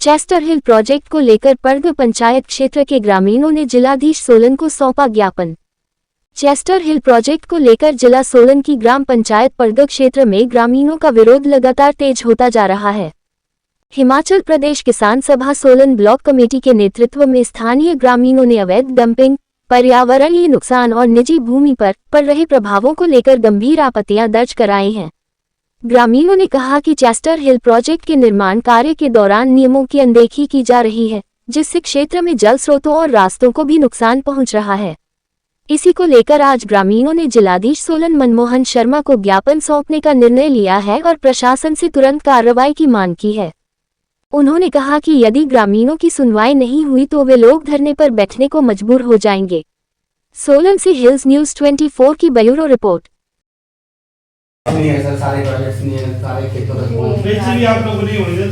Chester हिल project को लेकर पर्ग पंचायत क्षेत्र के ग्रामीणों ने जिलाधीश सोलन को सौंपा ज्ञापन। चेस्टर हिल प्रोजेक्ट को लेकर जिला सोलन की ग्राम पंचायत पर्ग क्षेत्र में ग्रामीणों का विरोध लगातार तेज होता जा रहा है। हिमाचल प्रदेश किसान सभा सोलन ब्लॉक कमेटी के नेतृत्व में स्थानीय ग्रामीणों ने अवैध डंपिंग, पर्यावरणीय नुकसान और निजी भूमि पर पड़ रहे प्रभावों को लेकर गंभीर आपत्तियां दर्ज कराई हैं। ग्रामीणों ने कहा कि चेस्टर हिल प्रोजेक्ट के निर्माण कार्य के दौरान नियमों की अनदेखी की जा रही है, जिससे क्षेत्र में जल स्रोतों और रास्तों को भी नुकसान पहुंच रहा है। इसी को लेकर आज ग्रामीणों ने जिलाधीश सोलन मनमोहन शर्मा को ज्ञापन सौंपने का निर्णय लिया है और प्रशासन से तुरंत कार्रवाई की मांग की है। उन्होंने कहा कि यदि ग्रामीणों की सुनवाई नहीं हुई तो वे लोग धरने पर बैठने को मजबूर हो जाएंगे। सोलन से हिल्स न्यूज़ 24 की ब्यूरो रिपोर्ट। नहीं है सर, सारे प्रोजेक्ट्स नहीं है, सारे खेतों तक बेची भी आप लोगों ने होनी है।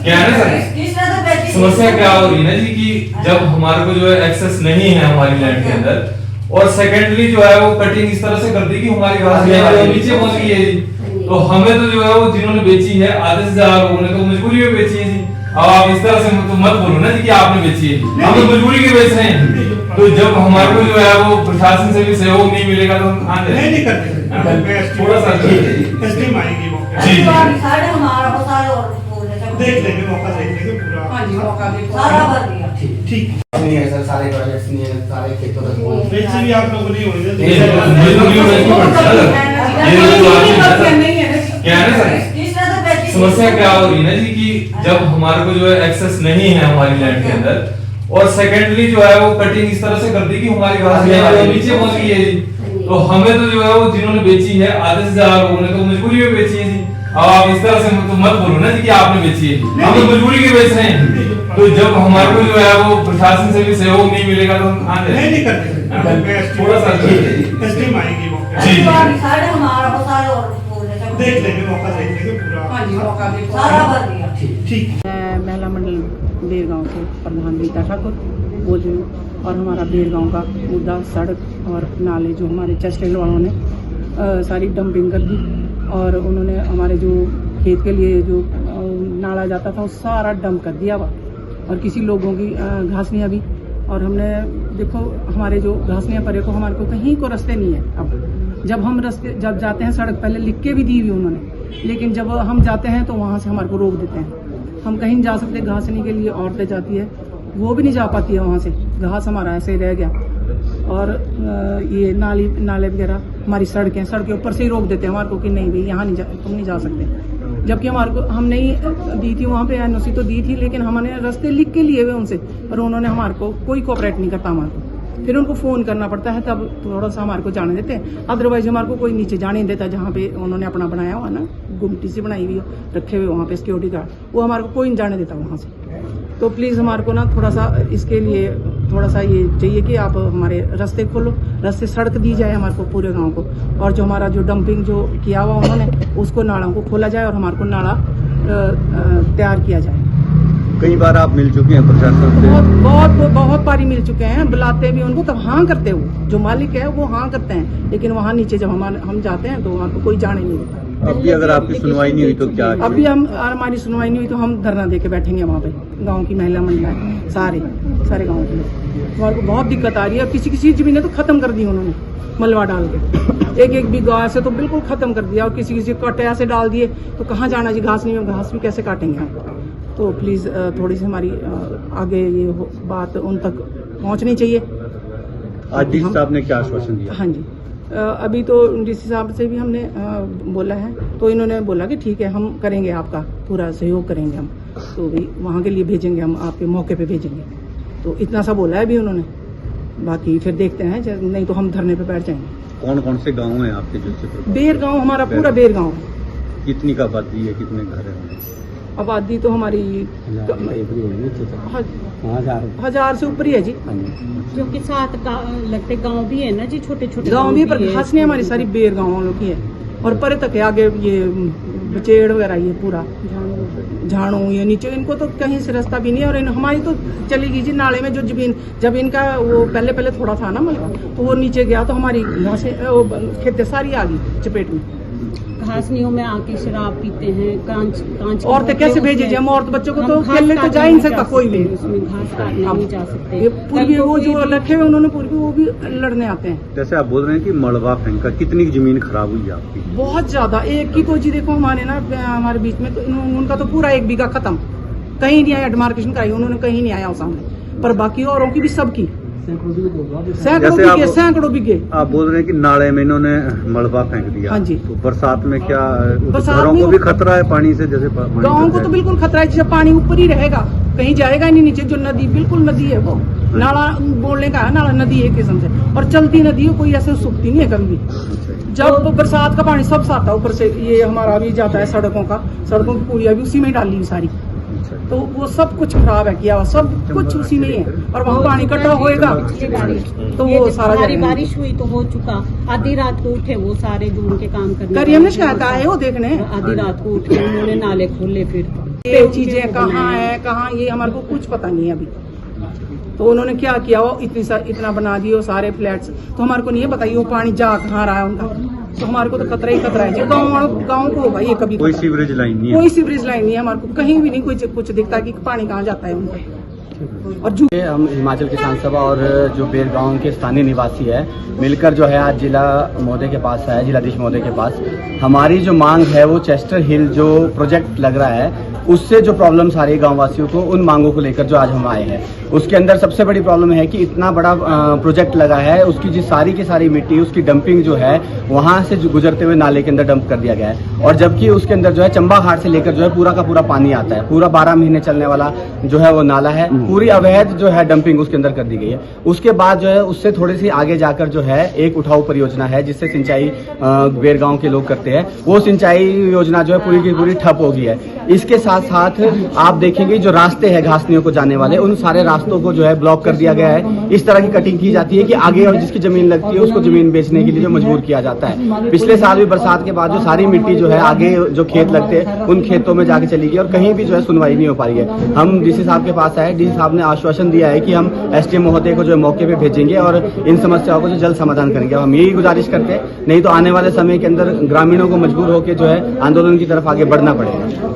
क्या है ना सर, समस्या क्या हो रही है ना जी कि जब हमारे को जो है एक्सेस नहीं है हमारी लैंड के अंदर, और सेकेंडली जो है वो कटिंग इस तरह से कर दी कि हमारी घास नीचे पहुंच गई है जी। तो हमें तो जो है वो जिन्होंने बेची है आधे से ज्यादा लोगों ने तो मजबूरी में बेची है जी। अब आप इस तरह से तो मत बोलो ना जी कि आपने बेची है, हम तो मजबूरी के बेच रहे हैं। तो जब हमारे को जो है वो प्रशासन से भी सहयोग नहीं मिलेगा तो हम कहां जाएंगे? नहीं करते, थोड़ा सा एसटीएम आएगी जी सारे हमारा वो सारे और देख लेंगे, मौका देख लेंगे पूरा। हां जी, मौका देख सारा भर दिया। ठीक नहीं है सर, सारे प्रोजेक्ट्स नहीं है, सारे खेतों तक बेची भी आप लोगों ने होनी है। क्या है ना सर, समस्या क्या हो रही है ना जी कि जब हमारे को जो है एक्सेस नहीं है हमारी लैंड के अंदर, और सेकेंडली जो है वो कटिंग इस तरह से कर दी कि हमारी घास नीचे पहुंच गई है जी। तो हमें तो जो है वो जिन्होंने बेची है आधे से ज्यादा लोगों ने तो मजबूरी में बेची है जी। अब आप इस तरह से तो मत बोलो ना जी कि आपने बेची है, हम तो मजबूरी के बेच रहे हैं। तो जब हमारे को जो है वो प्रशासन से भी सहयोग नहीं मिलेगा तो हम कहां जाएंगे? नहीं करते, थोड़ा सा एसटीएम आएगी जी सारे हमारा वो सारे और देख लेंगे, मौका देख लेंगे पूरा। हां जी, मौका देख सारा भर दिया। ठीक। मैं महिला मंडल बेरगांव से प्रधान रीता ठाकुर बोल रही हूँ। और हमारा बेरगांव का मुद्दा सड़क और नाले जो हमारे चेस्टर वालों ने सारी डंपिंग कर दी, और उन्होंने हमारे जो खेत के लिए जो नाला जाता था वो सारा डंप कर दिया हुआ, और किसी लोगों की घासनियाँ भी। और हमने देखो हमारे जो घासनियाँ परे को हमारे को कहीं को रास्ते नहीं है। अब जब जाते हैं सड़क पहले लिख के भी दी हुई उन्होंने, लेकिन जब हम जाते हैं तो वहाँ से हमारे को रोक देते हैं। हम कहीं जा सकते, घासने के लिए औरतें जाती है वो भी नहीं जा पाती है वहाँ से, घास हमारा ऐसे ही रह गया। और ये नाले वगैरह हमारी सड़कें ऊपर से ही रोक देते हैं हमारे को कि नहीं भाई यहाँ तुम नहीं जा सकते। जबकि हमारे को हम नहीं दी थी वहाँ पे एनओसी तो दी थी, लेकिन हमने रास्ते लिख के लिए हुए उनसे, और उन्होंने हमारे को कोई कोऑपरेट नहीं करता हमारे को। फिर उनको फ़ोन करना पड़ता है, तब थोड़ा सा हमारे को जाने देते हैं, अदरवाइज हमारे को कोई नीचे जाने नहीं देता। जहाँ पे उन्होंने अपना बनाया हुआ ना, गुमटी सी बनाई हुई रखे हुए वहाँ पे सिक्योरिटी गार्ड, वो हमारे को कोई नहीं जाने देता वहाँ से। तो प्लीज़ हमारे को ना थोड़ा सा इसके लिए थोड़ा सा ये चाहिए कि आप हमारे रास्ते खोलो, रास्ते सड़क दी जाए हमारे को पूरे गांव को, और जो हमारा जो डंपिंग जो किया हुआ उन्होंने उसको नालों को खोला जाए और हमारे को नाला तैयार किया जाए। कई बार आप मिल चुके हैं प्रशासन से? बहुत बारी मिल चुके हैं, बुलाते भी उनको, तब हाँ करते हो, जो मालिक है वो हाँ करते हैं, लेकिन वहाँ नीचे जब हम जाते हैं तो वहाँ को कोई जाने नहीं देता। अभी अगर आपकी सुनवाई नहीं हुई तो क्या? अभी हमारी सुनवाई नहीं हुई तो हम धरना दे के बैठेंगे वहाँ पे। गांव की महिला मंडल सारे गांव के लोग, हमारे को बहुत दिक्कत आ रही है। किसी जमीनें तो खत्म कर दी उन्होंने मलबा डाल के, एक बीघा से तो बिल्कुल खत्म कर दिया, और किसी कटे से डाल दिए तो कहाँ जाना जी, घास नहीं, घास भी कैसे काटेंगे हम? तो प्लीज़ थोड़ी सी हमारी आगे ये बात उन तक पहुँचनी चाहिए। आज डीसी साहब ने क्या आश्वासन दिया? हाँ जी, अभी तो डीसी साहब से भी हमने बोला है, तो इन्होंने बोला कि ठीक है हम करेंगे, आपका पूरा सहयोग करेंगे हम, तो भी वहाँ के लिए भेजेंगे, हम आपके मौके पे भेजेंगे। तो इतना सा बोला है अभी उन्होंने, बाकी फिर देखते हैं, नहीं तो हम धरने पे बैठ जाएंगे। कौन कौन से गाँव हैं आपके जो? बेरगांव, हमारा पूरा बेरगांव है। कितनी का आबादी है, कितने घर है? आबादी तो हमारी 1000 से ऊपर ही है जी, क्योंकि साथ लगते गांव भी है ना जी, छोटे छोटे गांव भी, पर घासनियाँ हमारी सारी बेरगांव वालों की है, और परे तक है आगे ये बचेड़ वगैरह, ये पूरा झाड़ू, ये नीचे इनको तो कहीं से रास्ता भी नहीं है। और हमारी तो चली गई जी नाले में जो जमीन, जब इनका वो पहले थोड़ा था ना मतलब, तो वो नीचे गया तो हमारी घासें खेतें सारी आ गई चपेट में। घासनियों में आके शराब पीते हैं, कांच कांच की औरतें कैसे भेजे जाए? हम औरत बच्चों को तो हम खेलने घास तो जा ही नहीं सकता काटने कोई भी। उसमें घास काटने नहीं जा सकते। ये पूर्वी कल को वो जो कोई भी- रखे हुए उन्होंने पूर्वी वो भी लड़ने आते हैं। जैसे आप बोल रहे हैं कि मलबा फेंका, कितनी जमीन खराब हुई है आपकी? बहुत ज्यादा। एक की तो जी देखो हमारे ना हमारे बीच में तो उनका तो पूरा 1 बीघा खत्म, कहीं नहीं आया, डिमार्केशन कराई उन्होंने, कहीं नहीं आया सामने, पर बाकी औरों की भी सबकी सैकड़ों बीघे। आप बोल रहे हैं कि नाले में इन्होंने मलबा फेंक दिया। हाँ जी। तो बरसात में क्या बरसात घरों में को भी खतरा है पानी से? जैसे पानी गाँव भर को तो जाए। बिल्कुल खतरा है, जब पानी ऊपर ही रहेगा कहीं जाएगा ही नहीं नीचे। जो नदी बिल्कुल नदी है वो नाला बोलने का है, नाला नदी है एक किस्म से, और चलती नदी है, कोई ऐसे सूखती नहीं है कभी भी। जब बरसात का पानी सब आता है ऊपर से, ये हमारा भी जाता है सड़कों की पुलिया भी उसी में डाली सारी, तो वो सब कुछ खराब है किया हुआ, सब कुछ उसी में ही है। और वहाँ पानी इकट्ठा होएगा तो वो सारा हमारी जाएगा। बारिश हुई तो हो चुका, आधी रात को उठे वो सारे जो उनके काम करने करी हमने शिकायत आए वो देखने, आधी रात को उठे उन्होंने नाले खोले, फिर ये चीजें कहाँ है कहाँ, ये हमारे को कुछ पता नहीं है अभी। तो उन्होंने क्या किया, वो इतना बना दिए वो सारे फ्लैट्स, तो हमारे को नहीं है बताइए वो पानी जा कहाँ रहा है उनका। तो हमारे को तो खतरा ही खतरा है। गाँव को होगा ये कभी कोई खतरा। सीवरेज लाइन नहीं है? कोई सीवरेज लाइन नहीं है हमारे को, कहीं भी नहीं कोई कुछ दिखता कि पानी कहाँ जाता है उनका। और जो हम हिमाचल किसान सभा और जो बेर गांव के स्थानीय निवासी है मिलकर जो है आज जिला महोदय के पास है, जिलाधीश महोदय के पास हमारी जो मांग है वो चेस्टर हिल जो प्रोजेक्ट लग रहा है उससे जो प्रॉब्लम्स आ रही है गाँव वासियों को, उन मांगों को लेकर जो आज हम आए हैं। उसके अंदर सबसे बड़ी प्रॉब्लम है कि इतना बड़ा प्रोजेक्ट लगा है, उसकी जो सारी की सारी मिट्टी, उसकी डंपिंग जो है वहाँ से जो गुजरते हुए नाले के अंदर डंप कर दिया गया है। और जबकि उसके अंदर जो है चंबा घाट से लेकर जो है पूरा का पूरा पानी आता है, पूरा 12 महीने चलने वाला जो है वो नाला है, पूरी अवैध जो है डंपिंग उसके अंदर कर दी गई है। उसके बाद जो है उससे थोड़ी सी आगे जाकर जो है एक उठाऊ परियोजना है जिससे सिंचाई बेर गांव के लोग करते हैं, वो सिंचाई योजना जो है पूरी की पूरी ठप हो गई है। इसके साथ साथ आप देखेंगे जो रास्ते हैं घासनियों को जाने वाले, उन सारे रास्तों को जो है ब्लॉक कर दिया गया है। इस तरह की कटिंग की जाती है कि आगे और जिसकी जमीन लगती है उसको जमीन बेचने के लिए जो मजबूर किया जाता है। पिछले साल भी बरसात के बाद जो सारी मिट्टी जो है आगे जो खेत लगते हैं उन खेतों में जाके चली गई और कहीं भी जो है सुनवाई नहीं हो पा रही है। हम डीसी साहब के पास आए, डीसी साहब ने आश्वासन दिया है कि हम एसडीएम महोदय को जो है मौके पे भेजेंगे और इन समस्याओं को जो जल्द समाधान करेंगे। हम यही गुजारिश करते हैं, नहीं तो आने वाले समय के अंदर ग्रामीणों को मजबूर होकर जो है आंदोलन की तरफ आगे बढ़ना पड़ेगा।